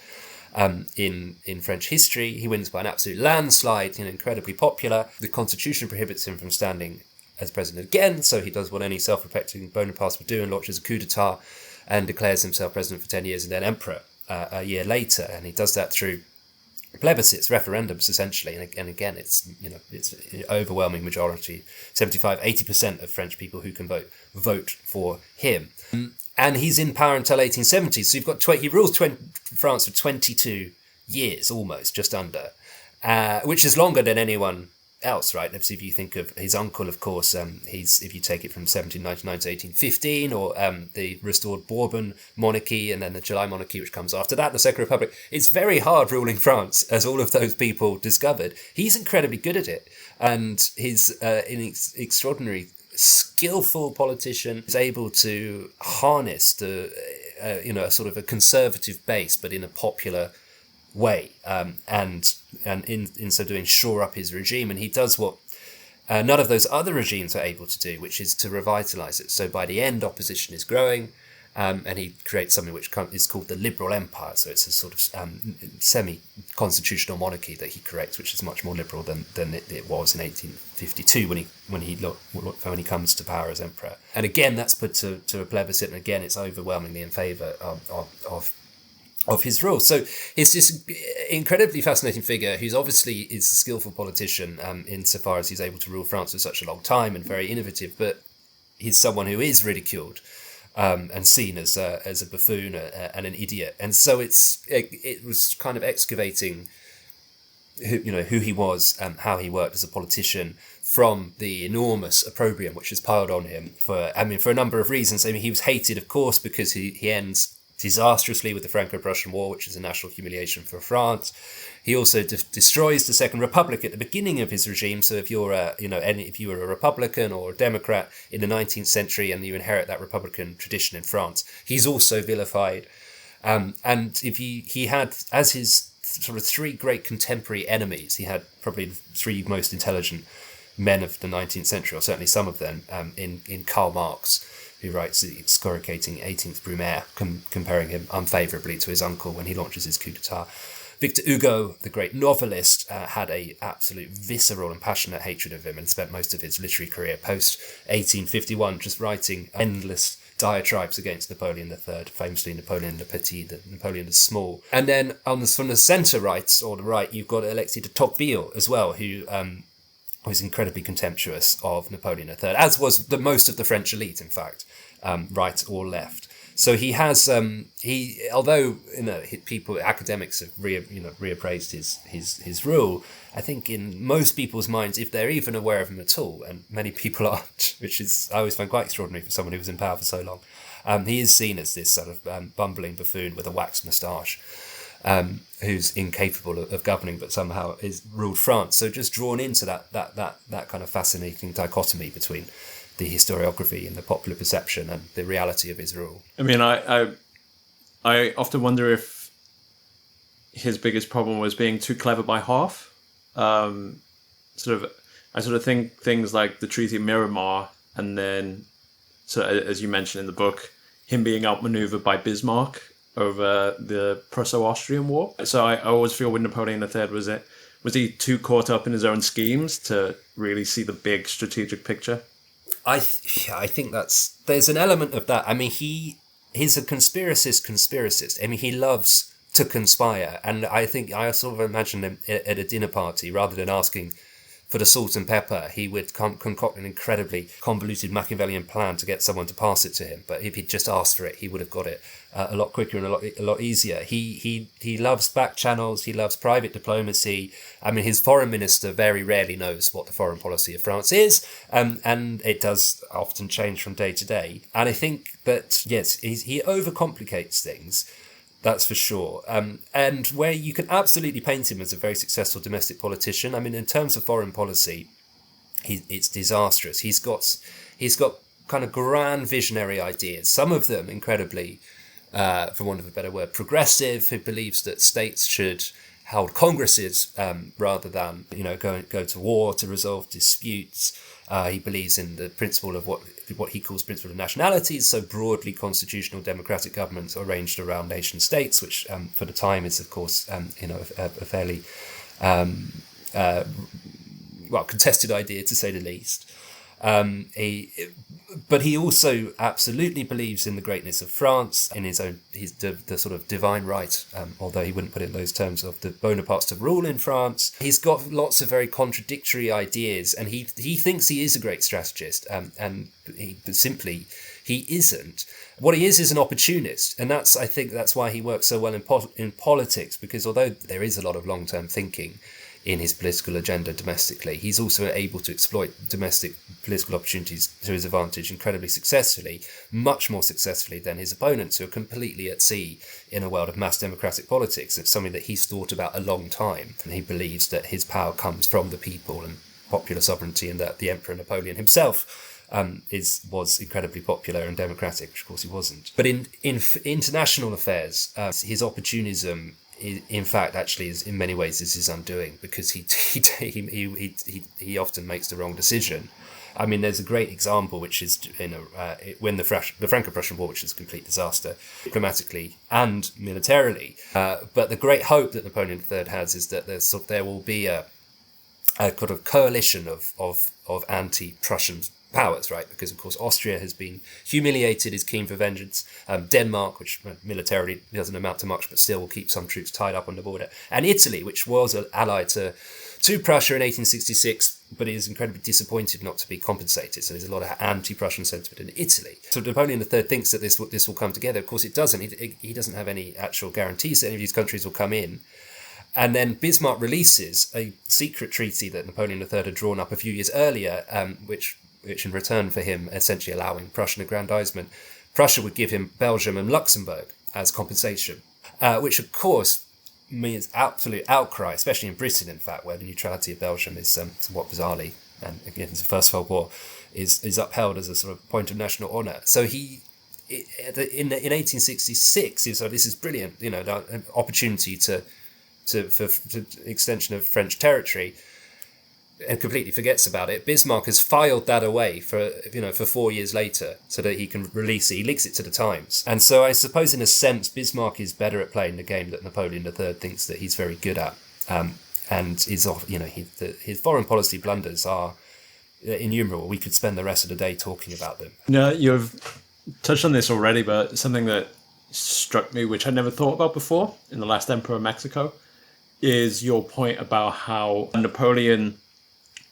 [SPEAKER 2] in French history. He wins by an absolute landslide, incredibly popular. The constitution prohibits him from standing as president again, so he does what any self-respecting Bonaparte would do and launches a coup d'etat and declares himself president for 10 years and then emperor a year later. And he does that through plebiscites, referendums, essentially. And again, it's an overwhelming majority, 75-80% of French people who can vote for him. And he's in power until 1870. So you've got he rules France for 22 years, almost, just under, which is longer than anyone else, right? If you think of his uncle, of course, if you take it from 1799 to 1815, or the restored Bourbon monarchy, and then the July monarchy, which comes after that, the Second Republic, it's very hard ruling France, as all of those people discovered. He's incredibly good at it, and he's an extraordinary, skillful politician. He's able to harness the, a sort of a conservative base, but in a popular way, and in so doing shore up his regime. And he does what none of those other regimes are able to do, which is to revitalize it. So by the end, opposition is growing, and he creates something which is called the liberal empire. So it's a sort of semi-constitutional monarchy that he creates, which is much more liberal than it was in 1852 when he comes to power as emperor. And again, that's put to a plebiscite, and again, it's overwhelmingly in favor of his rule. So he's this incredibly fascinating figure who's obviously is a skillful politician insofar as he's able to rule France for such a long time and very innovative, but he's someone who is ridiculed and seen as a buffoon and an idiot. And so it was kind of excavating who he was and how he worked as a politician from the enormous opprobrium which is piled on him for a number of reasons. I mean, he was hated, of course, because he ends disastrously with the Franco-Prussian War, which is a national humiliation for France. He also destroys the Second Republic at the beginning of his regime. So if you're if you were a Republican or a Democrat in the 19th century and you inherit that Republican tradition in France, he's also vilified. And if he had, as his sort of three great contemporary enemies, he had probably the three most intelligent men of the 19th century, or certainly some of them, in Karl Marx, who writes the excoriating 18th Brumaire, comparing him unfavourably to his uncle when he launches his coup d'etat. Victor Hugo, the great novelist, had a absolute visceral and passionate hatred of him and spent most of his literary career post-1851 just writing endless diatribes against Napoleon III, famously Napoleon le Petit, Napoleon the Small. And then from the centre right, or the right, you've got Alexis de Tocqueville as well, who was incredibly contemptuous of Napoleon III, as was most of the French elite, in fact, right or left. So he has, although academics have reappraised his rule, I think in most people's minds, if they're even aware of him at all, and many people aren't, which is I always find quite extraordinary for someone who was in power for so long, he is seen as this sort of bumbling buffoon with a waxed moustache, who's incapable of governing, but somehow is ruled France. So just drawn into that kind of fascinating dichotomy between the historiography and the popular perception and the reality of his rule.
[SPEAKER 1] I mean, I often wonder if his biggest problem was being too clever by half. I sort of think things like the Treaty of Miramar, and then, so as you mentioned in the book, him being outmaneuvered by Bismarck over the Prusso-Austrian War. So I always feel with Napoleon III, was he too caught up in his own schemes to really see the big strategic picture?
[SPEAKER 2] I think there's an element of that. I mean, he's a conspiracist. I mean, he loves to conspire, and I think I sort of imagine him at a dinner party, rather than asking for the salt and pepper, he would concoct an incredibly convoluted Machiavellian plan to get someone to pass it to him. But if he'd just asked for it, he would have got it a lot quicker and a lot easier. He loves back channels. He loves private diplomacy. I mean, his foreign minister very rarely knows what the foreign policy of France is, and it does often change from day to day. And I think that, yes, he overcomplicates things. That's for sure. And where you can absolutely paint him as a very successful domestic politician. I mean, in terms of foreign policy, it's disastrous. He's got kind of grand visionary ideas. Some of them incredibly, for want of a better word, progressive. Who believes that states should hold congresses rather than go to war to resolve disputes. He believes in the principle of what he calls principle of nationalities, so broadly constitutional democratic governments arranged around nation states, which for the time is, of course, a fairly contested idea, to say the least. But he also absolutely believes in the greatness of France, in the sort of divine right, although he wouldn't put it in those terms, of the Bonapartes to rule in France. He's got lots of very contradictory ideas, and he thinks he is a great strategist, he isn't. What he is an opportunist, and I think that's why he works so well in politics, because although there is a lot of long-term thinking in his political agenda domestically, he's also able to exploit domestic political opportunities to his advantage incredibly successfully, much more successfully than his opponents, who are completely at sea in a world of mass democratic politics. It's something that he's thought about a long time, and he believes that his power comes from the people and popular sovereignty, and that the Emperor Napoleon himself was incredibly popular and democratic, which of course he wasn't. But in international affairs, his opportunism, in fact, actually, is in many ways is his undoing, because he often makes the wrong decision. I mean, there's a great example, which is when the Franco-Prussian War, which is a complete disaster, diplomatically and militarily. But the great hope that Napoleon III has is that there will be a kind of coalition of anti-Prussian powers, right? Because, of course, Austria has been humiliated, is keen for vengeance. Denmark, which militarily doesn't amount to much, but still will keep some troops tied up on the border. And Italy, which was an ally to Prussia in 1866, but is incredibly disappointed not to be compensated. So there's a lot of anti-Prussian sentiment in Italy. So Napoleon III thinks that this will come together. Of course, it doesn't. He doesn't have any actual guarantees that any of these countries will come in. And then Bismarck releases a secret treaty that Napoleon III had drawn up a few years earlier, which in return for him essentially allowing Prussian aggrandizement, Prussia would give him Belgium and Luxembourg as compensation, which of course means absolute outcry, especially in Britain, in fact, where the neutrality of Belgium is somewhat bizarrely, and again, it's the First World War, is upheld as a sort of point of national honour. So in 1866, so this is brilliant, an opportunity for extension of French territory, and completely forgets about it. Bismarck has filed that away for 4 years later so that he can release it. He leaks it to the Times. And so I suppose in a sense, Bismarck is better at playing the game that Napoleon III thinks that he's very good at. And his foreign policy blunders are innumerable. We could spend the rest of the day talking about them.
[SPEAKER 1] No, you've touched on this already, but something that struck me, which I never thought about before in The Last Emperor of Mexico, is your point about how Napoleon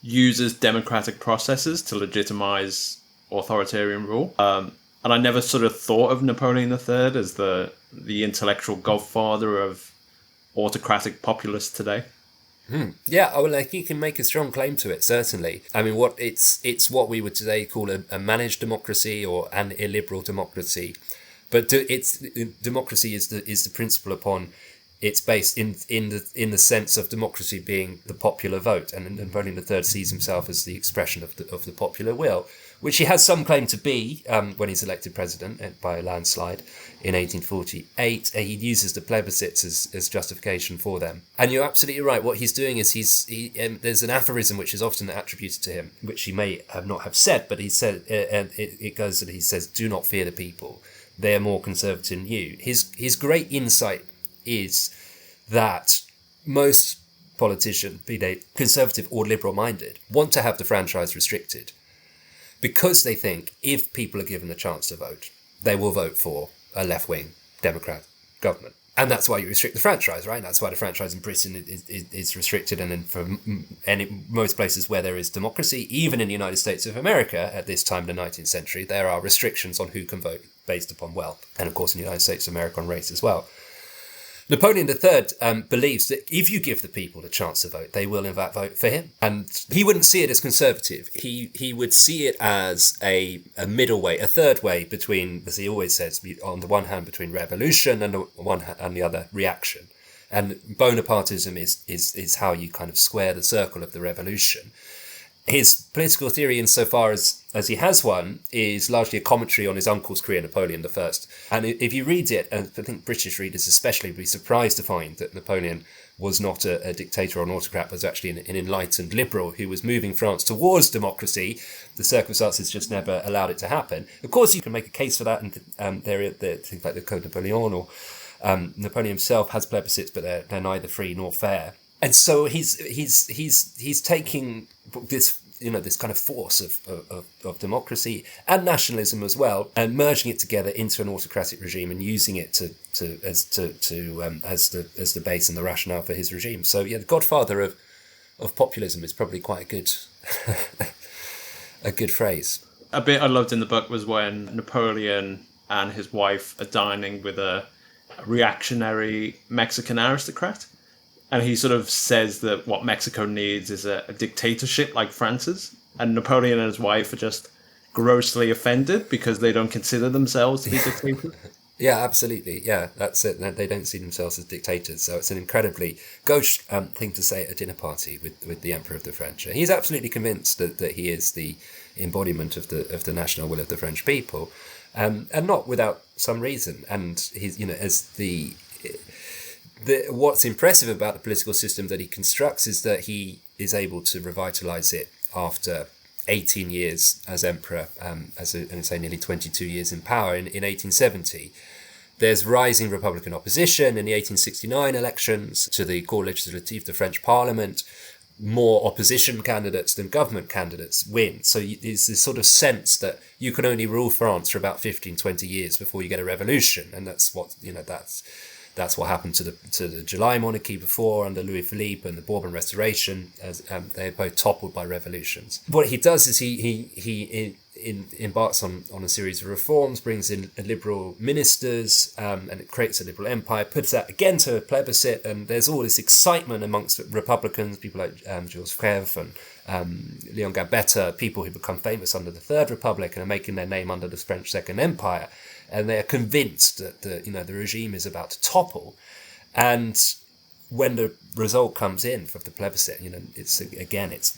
[SPEAKER 1] uses democratic processes to legitimize authoritarian rule. And I never sort of thought of Napoleon III as the intellectual godfather of autocratic populists today.
[SPEAKER 2] Yeah, well, I think you can make a strong claim to it, certainly. I mean, it's what we would today call a managed democracy or an illiberal democracy. But democracy is the principle upon it's based in the sense of democracy being the popular vote, and Napoleon III sees himself as the expression of the popular will, which he has some claim to be when he's elected president by a landslide in 1848. He uses the plebiscites as justification for them. And you're absolutely right. What he's doing is there's an aphorism which is often attributed to him, which he may not have said, but he said, and it goes that he says, "Do not fear the people. They are more conservative than you." His great insight is that most politicians, be they conservative or liberal-minded, want to have the franchise restricted because they think if people are given the chance to vote, they will vote for a left-wing Democrat government. And that's why you restrict the franchise, right? That's why the franchise in Britain is restricted. And then in most places where there is democracy, even in the United States of America at this time in the 19th century, there are restrictions on who can vote based upon wealth. And of course, in the United States of America on race as well. Napoleon III believes that if you give the people the chance to vote, they will in fact vote for him. And he wouldn't see it as conservative. He would see it as a middle way, a third way between, as he always says, on the one hand between revolution and on the other reaction. And Bonapartism is how you kind of square the circle of the revolution. His political theory, insofar as he has one, is largely a commentary on his uncle's career, Napoleon I. And if you read it, and I think British readers especially would be surprised to find that Napoleon was not a dictator or an autocrat, but was actually an enlightened liberal who was moving France towards democracy. The circumstances just never allowed it to happen. Of course, you can make a case for that, and there are things like the Code Napoleon, or Napoleon himself has plebiscites, but they're neither free nor fair. And so he's taking this, this kind of force of democracy and nationalism as well, and merging it together into an autocratic regime and using it as the base and the rationale for his regime. So yeah, the godfather of populism is probably quite a good a good phrase.
[SPEAKER 1] A bit I loved in the book was when Napoleon and his wife are dining with a reactionary Mexican aristocrat. And he sort of says that what Mexico needs is a dictatorship like France's. And Napoleon and his wife are just grossly offended because they don't consider themselves to be dictators.
[SPEAKER 2] Yeah, absolutely. Yeah, that's it. They don't see themselves as dictators. So it's an incredibly gauche thing to say at a dinner party with the Emperor of the French. He's absolutely convinced that he is the embodiment of the national will of the French people, and not without some reason. And he's, as what's impressive about the political system that he constructs is that he is able to revitalize it after 18 years as emperor, nearly 22 years in power in 1870. There's rising Republican opposition in the 1869 elections to the Corps Legislatif, the French Parliament. More opposition candidates than government candidates win. So there's this sort of sense that you can only rule France for about 15, 20 years before you get a revolution. And that's what, that's what happened to the July monarchy before under Louis Philippe and the Bourbon Restoration, as they're both toppled by revolutions. What he does is he embarks on a series of reforms, brings in liberal ministers, and it creates a liberal empire, puts that again to a plebiscite, and there's all this excitement amongst Republicans, people like Jules Favre and Leon Gambetta, people who become famous under the Third Republic and are making their name under the French Second Empire. And they're convinced that the regime is about to topple. And when the result comes in for the plebiscite, it's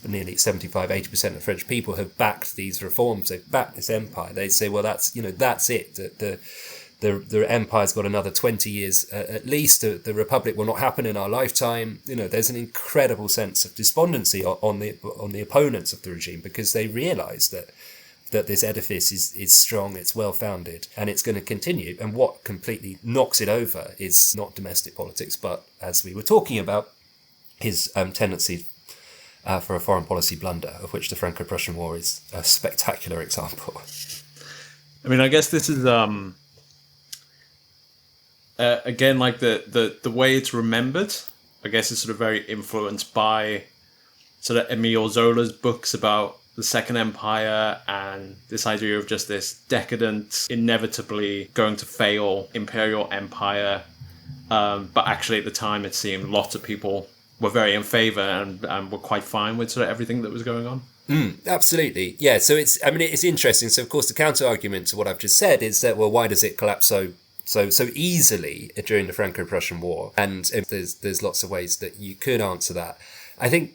[SPEAKER 2] nearly 75-80% of French people have backed these reforms. They've backed this empire. They say, well, that's it. The empire's got another 20 years at least. The republic will not happen in our lifetime. There's an incredible sense of despondency on the opponents of the regime, because they realise that this edifice is strong, it's well-founded, and it's going to continue. And what completely knocks it over is not domestic politics, but, as we were talking about, his tendency for a foreign policy blunder, of which the Franco-Prussian War is a spectacular example.
[SPEAKER 1] I mean, I guess this is, again, like the way it's remembered, I guess is sort of very influenced by sort of Emile Zola's books about the Second Empire and this idea of just this decadent, inevitably going to fail imperial empire. But actually at the time it seemed lots of people were very in favour and were quite fine with sort of everything that was going on.
[SPEAKER 2] Absolutely. Yeah, so it's interesting. So of course the counter-argument to what I've just said is that, well, why does it collapse so easily during the Franco-Prussian War? And there's lots of ways that you could answer that. I think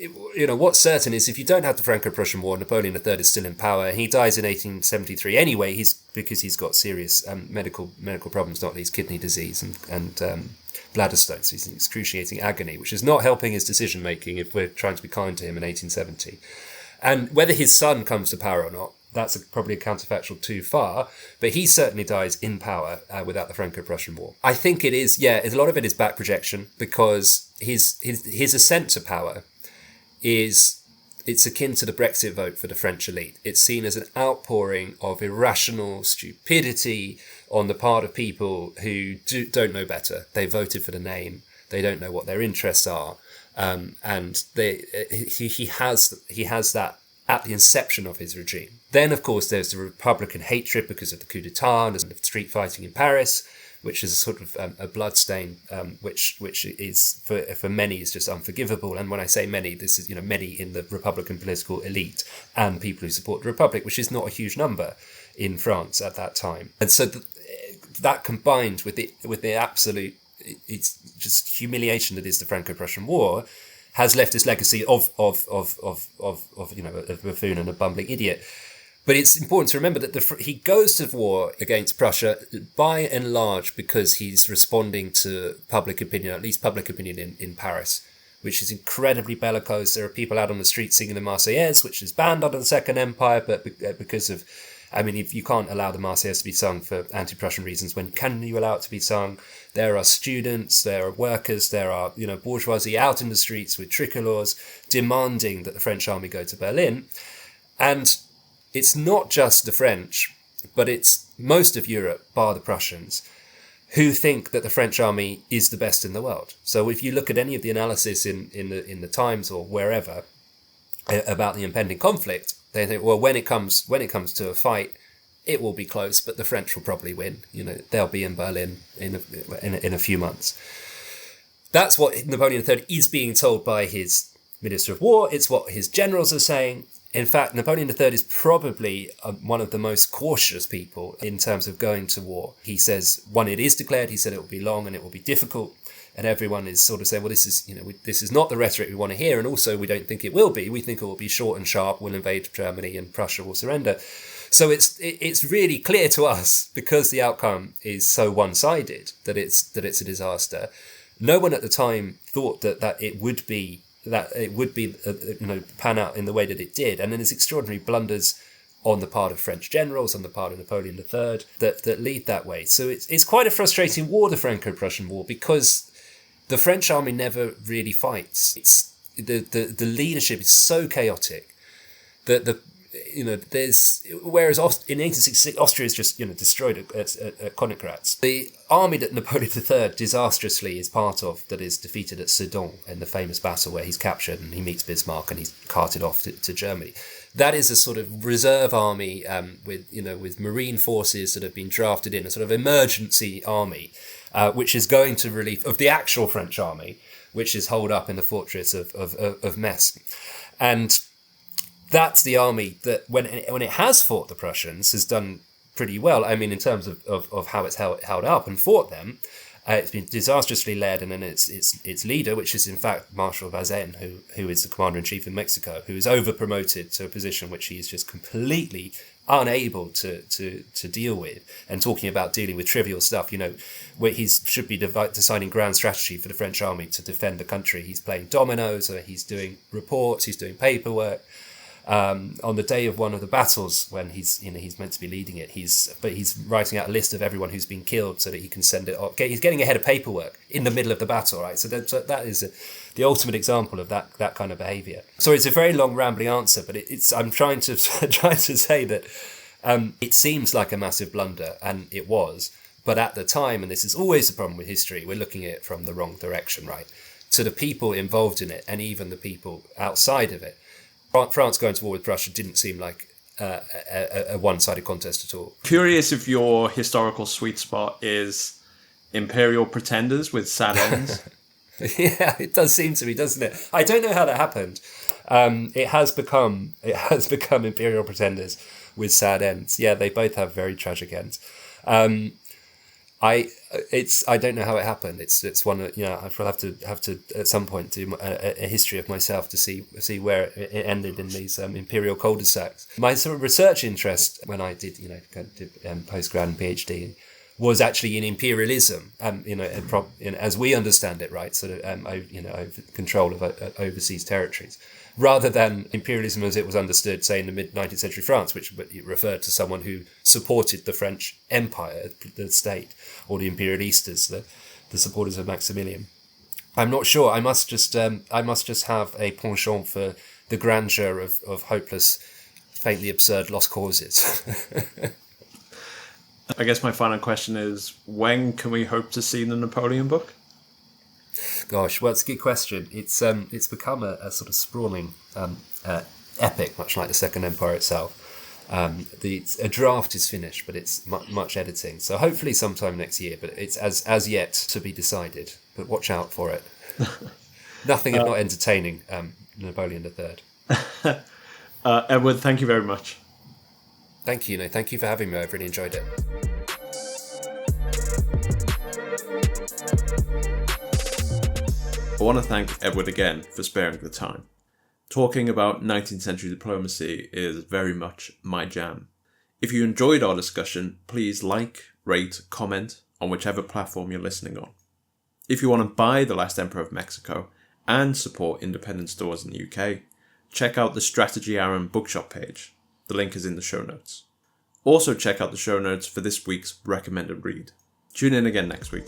[SPEAKER 2] what's certain is if you don't have the Franco-Prussian War, Napoleon III is still in power. He dies in 1873 anyway. Because he's got serious medical problems, not least kidney disease and bladder stones. He's in excruciating agony, which is not helping his decision making if we're trying to be kind to him in 1870. And whether his son comes to power or not, that's probably a counterfactual too far, but he certainly dies in power without the Franco-Prussian War. I think it is, a lot of it is back projection, because his ascent to power it's akin to the Brexit vote for the French elite. It's seen as an outpouring of irrational stupidity on the part of people who don't know better. They voted for the name. They don't know what their interests are. And he has that at the inception of his regime. Then, of course, there's the Republican hatred because of the coup d'etat and the street fighting in Paris, which is a sort of a bloodstain, which is for many is just unforgivable. And when I say many, this is many in the Republican political elite and people who support the Republic, which is not a huge number in France at that time. And so that combined with the absolute, it's just humiliation that is the Franco-Prussian War, has left this legacy of a buffoon and a bumbling idiot. But it's important to remember that he goes to war against Prussia by and large because he's responding to public opinion, at least public opinion in Paris, which is incredibly bellicose. There are people out on the street singing the Marseillaise, which is banned under the Second Empire, but because of, if you can't allow the Marseillaise to be sung for anti-Prussian reasons, when can you allow it to be sung? There are students, there are workers, there are bourgeoisie out in the streets with tricolores demanding that the French army go to Berlin. And it's not just the French, but it's most of Europe, bar the Prussians, who think that the French army is the best in the world. So if you look at any of the analysis in the Times or wherever about the impending conflict, they think, well, when it comes to a fight, it will be close, but the French will probably win. They'll be in Berlin in a few months. That's what Napoleon III is being told by his Minister of War. It's what his generals are saying. In fact, Napoleon III is probably one of the most cautious people in terms of going to war. He says, when it is declared, he said it will be long and it will be difficult. And everyone is sort of saying, well, this is not the rhetoric we want to hear. And also, we don't think it will be. We think it will be short and sharp. We'll invade Germany and Prussia will surrender. So it's really clear to us, because the outcome is so one-sided, that it's a disaster. No one at the time thought that it would be pan out in the way that it did. And then there's extraordinary blunders on the part of French generals, on the part of Napoleon III, that lead that way. So it's quite a frustrating war, the Franco-Prussian War, because the French army never really fights. It's the leadership is so chaotic that whereas in 1866 Austria is just destroyed at Königgrätz. The army that Napoleon III disastrously is part of, that is defeated at Sedan in the famous battle where he's captured and he meets Bismarck and he's carted off to Germany. That is a sort of reserve army with marine forces that have been drafted in, a sort of emergency army, which is going to relief of the actual French army, which is holed up in the fortress of Metz. And that's the army that, when it has fought the Prussians, has done pretty well. In terms of how it's held up and fought them, it's been disastrously led, and then its leader, which is in fact Marshal Bazaine, who is the commander-in-chief in Mexico, who is over-promoted to a position which he is just completely unable to deal with, and talking about dealing with trivial stuff, where he should be deciding grand strategy for the French army to defend the country. He's playing dominoes, or he's doing reports, he's doing paperwork. On the day of one of the battles, when he's meant to be leading it, he's writing out a list of everyone who's been killed so that he can send it off. He's getting ahead of paperwork in the middle of the battle, right? So that is the ultimate example of that kind of behaviour. So it's a very long, rambling answer, but I'm trying to say that it seems like a massive blunder, and it was. But at the time, and this is always the problem with history, we're looking at it from the wrong direction, right? To the people involved in it, and even the people outside of it, France going to war with Prussia didn't seem like a one-sided contest at all.
[SPEAKER 1] Curious if your historical sweet spot is imperial pretenders with sad ends.
[SPEAKER 2] Yeah, it does seem to be, doesn't it? I don't know how that happened. It has become imperial pretenders with sad ends. Yeah, they both have very tragic ends. I don't know how it happened. It's one that, I will have to at some point do a history of myself to see where it ended in these imperial cul-de-sacs. My sort of research interest when I did postgrad and PhD was actually in imperialism, as we understand it, right? Sort of control of overseas territories, rather than imperialism as it was understood, say, in the mid-19th century France, which referred to someone who supported the French Empire, the state, or the imperialistas, the supporters of Maximilian. I'm not sure. I must just have a penchant for the grandeur of hopeless, faintly absurd lost causes.
[SPEAKER 1] I guess my final question is, when can we hope to see the Napoleon book?
[SPEAKER 2] Gosh, well, it's a good question. It's become a sort of sprawling epic, much like the Second Empire itself. A draft is finished, but it's much editing. So hopefully sometime next year, but it's as yet to be decided. But watch out for it. Nothing if not entertaining, Napoleon III.
[SPEAKER 1] Edward, thank you very much.
[SPEAKER 2] Thank you. Thank you for having me. I've really enjoyed it.
[SPEAKER 1] I want to thank Edward again for sparing the time. Talking about 19th century diplomacy is very much my jam. If you enjoyed our discussion, please like, rate, comment on whichever platform you're listening on. If you want to buy The Last Emperor of Mexico and support independent stores in the UK, check out the Strategy Aaron bookshop page. The link is in the show notes. Also check out the show notes for this week's recommended read. Tune in again next week.